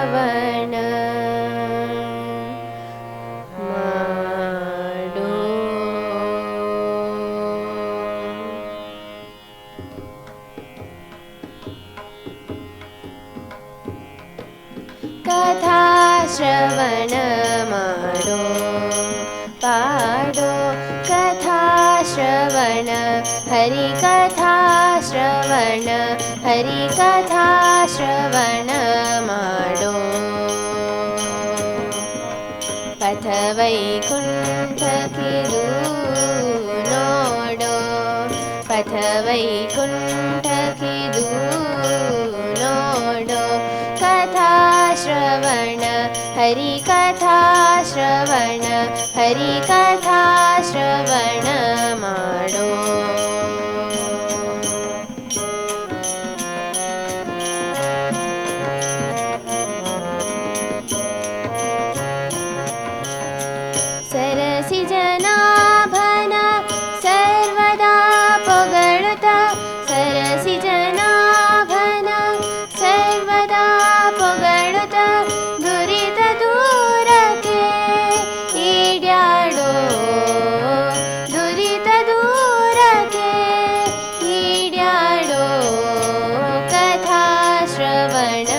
ಶ್ರವಣ ಮಾಡೋ. ಕಥಾ ಶ್ರವಣ ಮಾಡೋ ಪಾಡೋ. ಕಥಾ ಶ್ರವಣ ಹರಿ ಕಥಾ ಶ್ರವಣ ಹರಿ ಕಥಾ ಶ್ರವಣ ಮಾಡೋ. ಪಥ ವೈಕುಂಠಕ್ಕಿದು ನೋಡೋ. ಪಥ ವೈಕುಂಠಕ್ಕಿದು ನೋಡೋ. ಕಥಾ ಶ್ರವಣ ಹರಿ ಕಥಾ ಶ್ರವಣ ಹರಿ ಕಥಾ ಶ್ರವಣ ಮಾಡೋ. ಸರಸಿ ಜನಾಭನ ಸರ್ವದಾ ಪೊಗಳುತ್ತ. ಸರಸಿ ಜನಾಭನ ಸರ್ವದಾ ಪೊಗಳುತ್ತ. ದುರಿತ ದೂರಕ್ಕೆ ಈಡ್ಯಾಡೋ. ದುರಿತ ದೂರಕ್ಕೆ ಈಡ್ಯಾಡೋ. ಕಥಾ ಶ್ರವಣ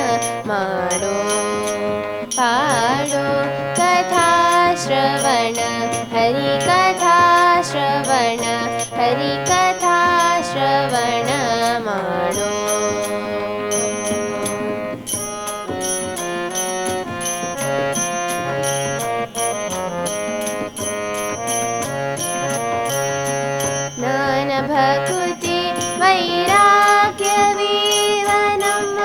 ಮಾಡೋ ಪಾಡೋ. ಕಥಾ ಶ್ರವಣ ಹರಿ ಕಥಾ ಶ್ರವಣ ಹರಿ ಕಥಾ ಶ್ರವಣ ಮಾಡೋ. ಜ್ಞಾನ ಭಕುತಿ ವೈರಾಗ್ಯವೀವ ನಮ್ಮ.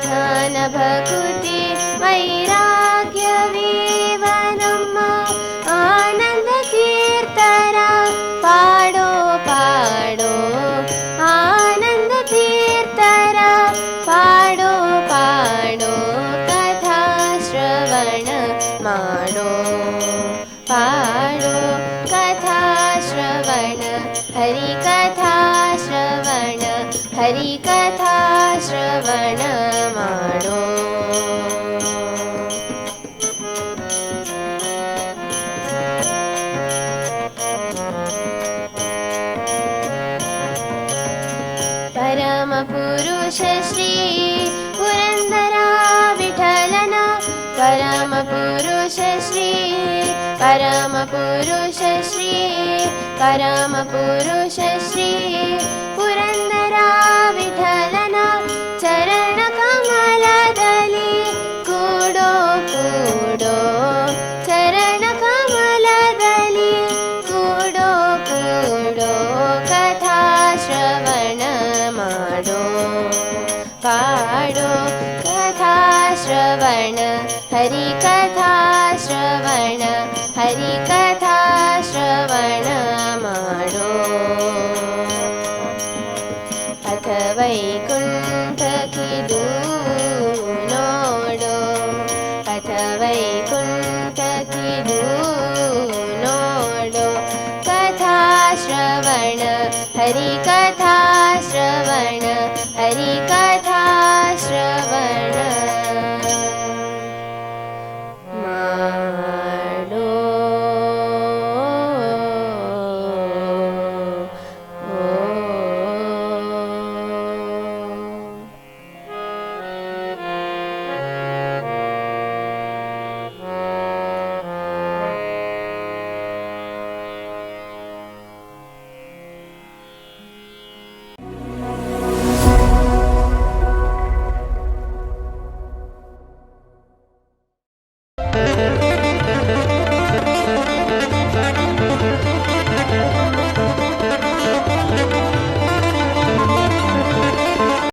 ಜ್ಞಾನ ಭಕುತಿ ವೈರಾಗ್ಯವೀವ ನಮ್ಮ. ಆನಂದ ತೀರ್ಥರ ಪಾಡೋ ಪಾಡೋ. ಆನಂದ ತೀರ್ಥರ ಪಾಡೋ ಪಾಡೋ. ಕಥಾ ಶ್ರವಣ ಮಾಡೋ ಪಾಡೋ. ಕಥಾ ಶ್ರವಣ ಹರಿ ಕಥಾ ಶ್ರವಣ ಹರಿ ಕಥಾ ಶ್ರವಣ ಮಾಡೋ. ಪರಮ ಪುರುಷ ಶ್ರೀ ಪುರಂದರ ವಿಠಲನ. ಪರಮ ಪುರುಷ ಶ್ರೀ ಪರಮ ಪುರುಷ ಶ್ರೀ ಪರಮ ಪುರುಷ ಶ್ರೀ ಪುರಂದರ ವಿಠಲನ. ಚರಣ ಕಮಲದಲ್ಲಿ ಕೂಡೋ ಕೂಡೋ. ಚರಣ ಕಮಲದಲ್ಲಿ ಕೂಡೋ ಕೂಡೋ. ಕಥಾ ಶ್ರವಣ ಮಾಡೋ ಪಾಡೋ. ಕಥಾ ಶ್ರವಣ ಹರಿ ಕಥಾ ಶ್ರವಣ ಹರಿ